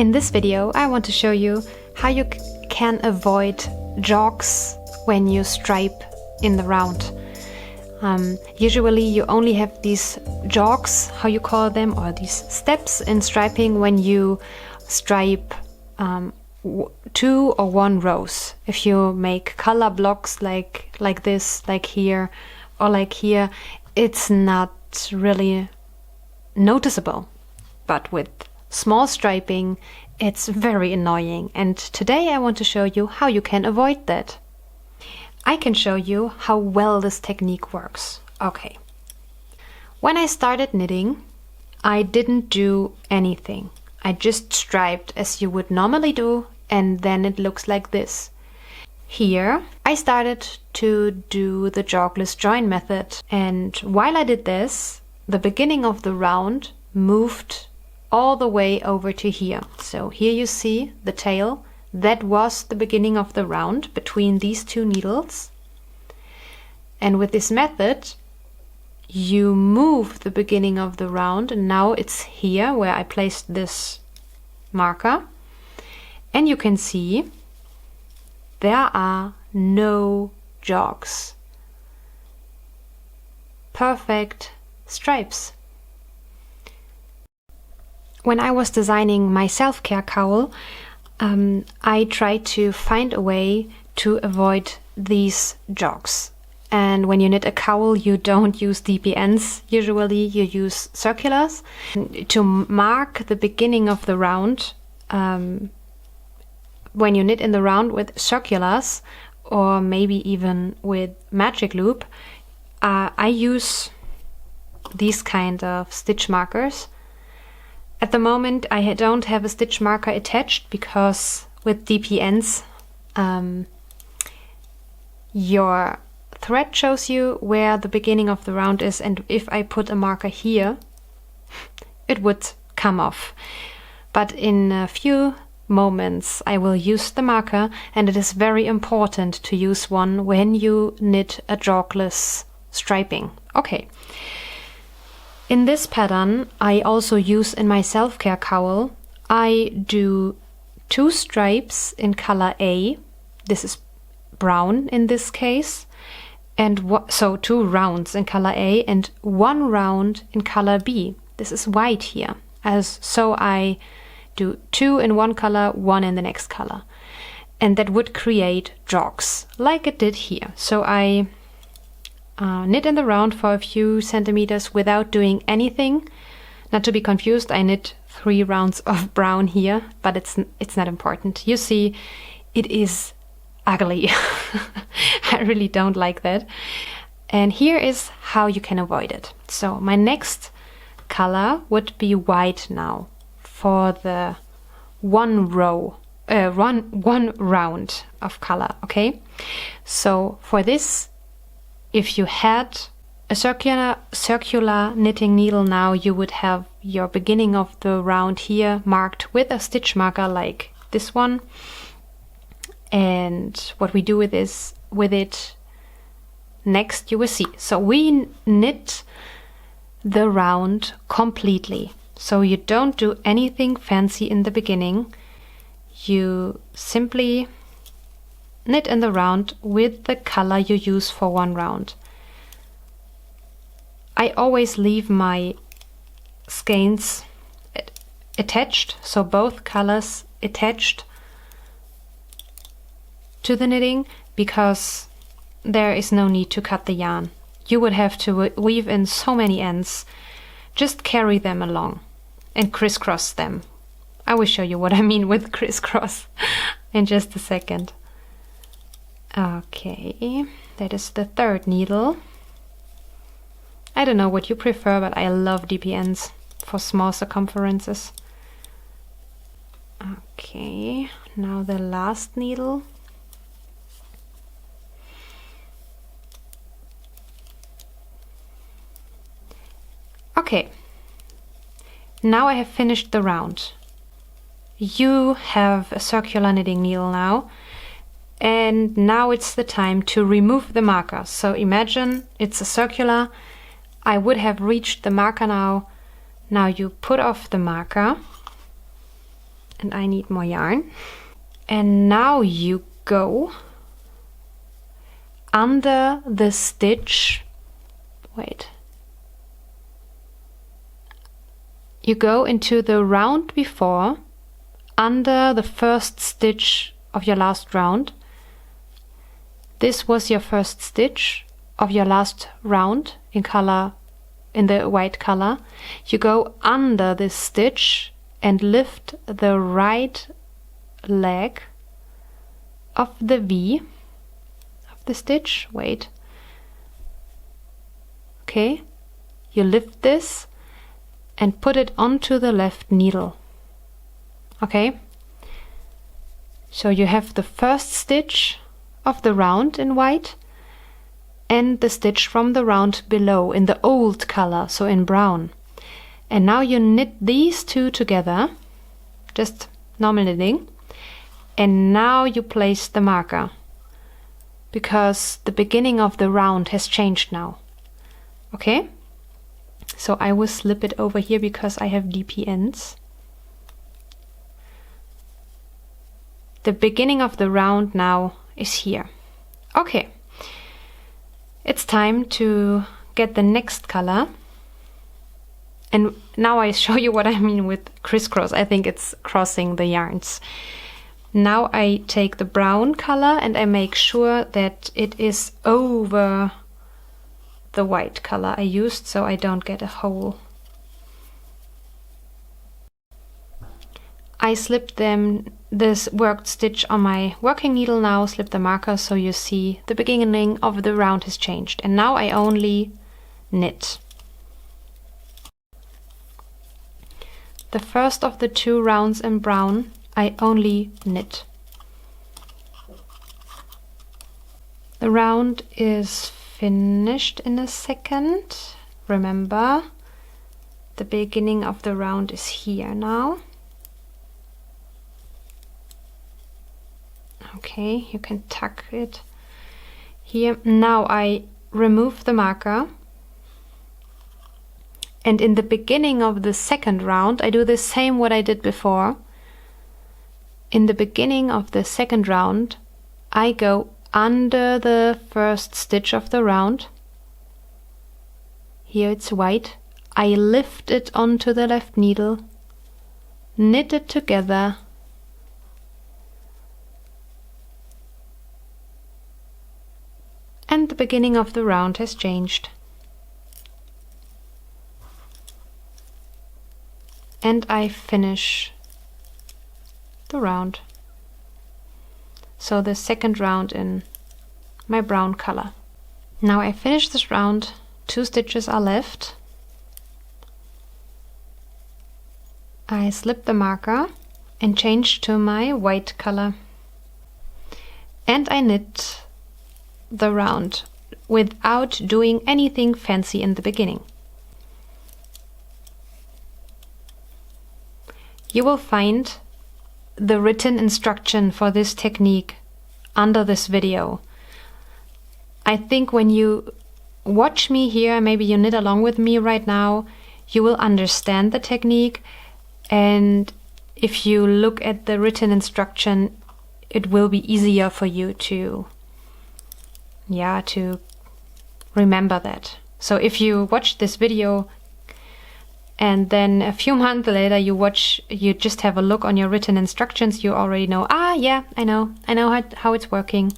In this video, I want to show you how you can avoid jogs when you stripe in the round. Usually you only have these jogs, how you call them, or these steps in striping when you stripe 2 or 1 rows. If you make color blocks like this, like here, or like here, it's not really noticeable. But with small striping, it's very annoying, and today I want to show you how you can avoid that. I can show you how well this technique works. Okay. When I started knitting, I didn't do anything. I just striped as you would normally do, and then it looks like this. Here, I started to do the jogless join method, and while I did this, the beginning of the round moved all the way over to here. So here you see the tail. That was the beginning of the round between these 2 needles. And with this method, you move the beginning of the round, and now it's here where I placed this marker. And you can see there are no jogs. Perfect stripes. When I was designing my self-care cowl, I tried to find a way to avoid these jogs. And when you knit a cowl, you don't use DPNs. Usually you use circulars. To mark the beginning of the round, when you knit in the round with circulars, or maybe even with magic loop, I use these kind of stitch markers. At the moment, I don't have a stitch marker attached because with DPNs, your thread shows you where the beginning of the round is, and if I put a marker here, it would come off. But in a few moments, I will use the marker, and it is very important to use one when you knit a jogless striping. Okay. In this pattern, I also use in my self-care cowl, I do 2 stripes in color A. This is brown in this case. And so 2 rounds in color A and 1 round in color B. This is white here. So I do 2 in one color, 1 in the next color. And that would create jogs, like it did here. So I knit in the round for a few centimeters without doing anything. Not to be confused, I knit 3 rounds of brown here, but it's not important. You see, it is ugly. I really don't like that. And here is how you can avoid it. So my next color would be white now for the one round of color, okay? So for this, if you had a circular knitting needle now, you would have your beginning of the round here marked with a stitch marker like this one. And what we do with it next, you will see. So we knit the round completely. So you don't do anything fancy in the beginning. You simply knit in the round with the color you use for one round. I always leave my skeins attached, so both colors attached to the knitting, because there is no need to cut the yarn. You would have to weave in so many ends. Just carry them along and crisscross them. I will show you what I mean with crisscross in just a second. Okay, that is the 3rd needle. I don't know what you prefer, but I love DPNs for small circumferences. Okay, now the last needle. Okay, now I have finished the round. You have a circular knitting needle now, and now it's the time to remove the marker. So imagine it's a circular. I would have reached the marker now. Now you put off the marker and I need more yarn. And now you go under the stitch. Wait. You go into the round before, under the first stitch of your last round. This was your first stitch of your last round in color, in the white color. You go under this stitch and lift the right leg of the V of the stitch. Wait. Okay. You lift this and put it onto the left needle. Okay. So you have the first stitch of the round in white and the stitch from the round below in the old color, so in brown. And now you knit these two together, just normal knitting, and now you place the marker because the beginning of the round has changed now. Okay? So I will slip it over here because I have DP ends. The beginning of the round now is here. Okay, it's time to get the next color. And now I show you what I mean with crisscross. I think it's crossing the yarns. Now I take the brown color and I make sure that it is over the white color I used, so I don't get a hole. I slip this worked stitch on my working needle now, slip the marker, so you see the beginning of the round has changed. And now I only knit. The first of the two rounds in brown, I only knit. The round is finished in a second. Remember, the beginning of the round is here now. Okay, you can tuck it here. Now I remove the marker, and in the beginning of the second round I do the same what I did before. In the beginning of the second round I go under the first stitch of the round. Here it's white. I lift it onto the left needle, knit it together, and the beginning of the round has changed. And I finish the round. So the second round in my brown color. Now I finish this round, 2 stitches are left. I slip the marker and change to my white color. And I knit the round without doing anything fancy in the beginning. You will find the written instruction for this technique under this video. I think when you watch me here, maybe you knit along with me right now, you will understand the technique, and if you look at the written instruction, it will be easier for you to remember that. So if you watch this video and then a few months later you just have a look on your written instructions, you already know, yeah, I know how it's working.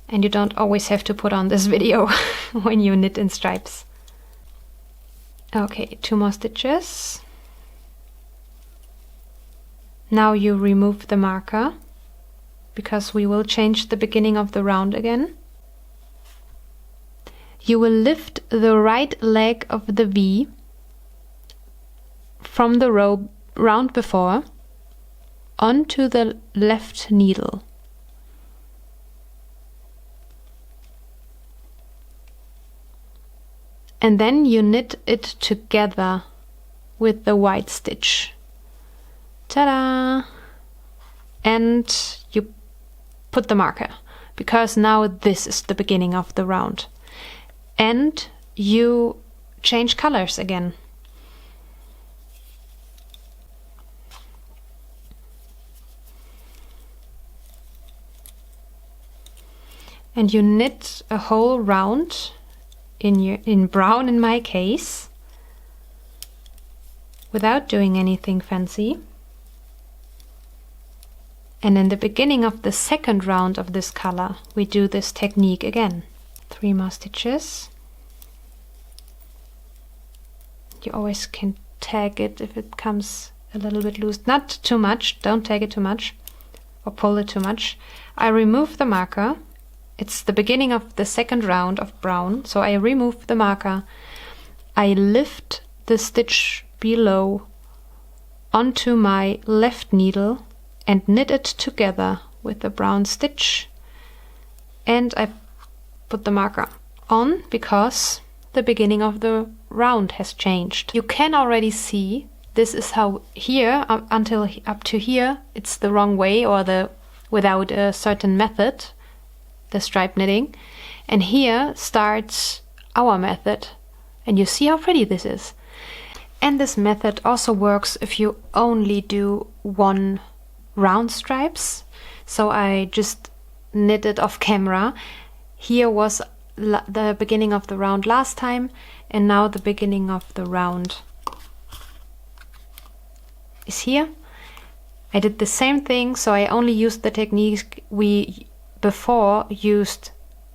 And you don't always have to put on this video when you knit in stripes. Okay, 2 more stitches. Now you remove the marker, because we will change the beginning of the round again. You will lift the right leg of the V from the round before onto the left needle. And then you knit it together with the white stitch. Ta-da! And you put the marker, because now this is the beginning of the round. And you change colors again. and you knit a whole round in brown in my case, without doing anything fancy. And in the beginning of the second round of this color, we do this technique again. 3 more stitches. You always can tag it if it comes a little bit loose. Not too much, don't tag it too much or pull it too much. I remove the marker. It's the beginning of the second round of brown, so I remove the marker. I lift the stitch below onto my left needle and knit it together with the brown stitch, and I put the marker on because the beginning of the round has changed. You can already see this is how here until up to here it's the wrong way, or the without a certain method, the stripe knitting, and here starts our method, and you see how pretty this is. And this method also works if you only do 1 round stripes. So I just knitted off camera. Here was the beginning of the round last time, and now the beginning of the round is here. I did the same thing, so I only used the technique we before used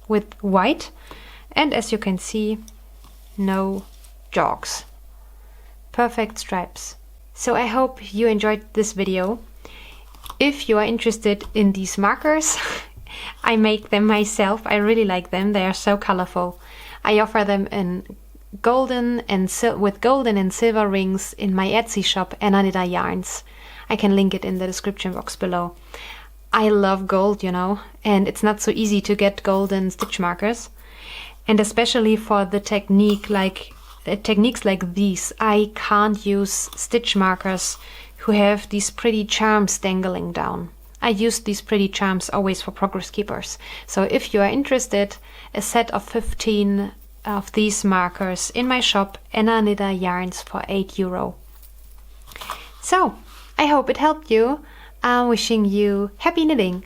with white, and as you can see, no jogs. Perfect stripes. So I hope you enjoyed this video. If you are interested in these markers, I make them myself. I really like them. They are so colorful. I offer them in golden and with golden and silver rings in my Etsy shop, Anna Knit Yarns. I can link it in the description box below. I love gold, you know, and it's not so easy to get golden stitch markers. And especially for the techniques like these, I can't use stitch markers who have these pretty charms dangling down. I use these pretty charms always for progress keepers. So if you are interested, a set of 15 of these markers in my shop, Anna Knit Yarns, for €8. So I hope it helped you. I'm wishing you happy knitting.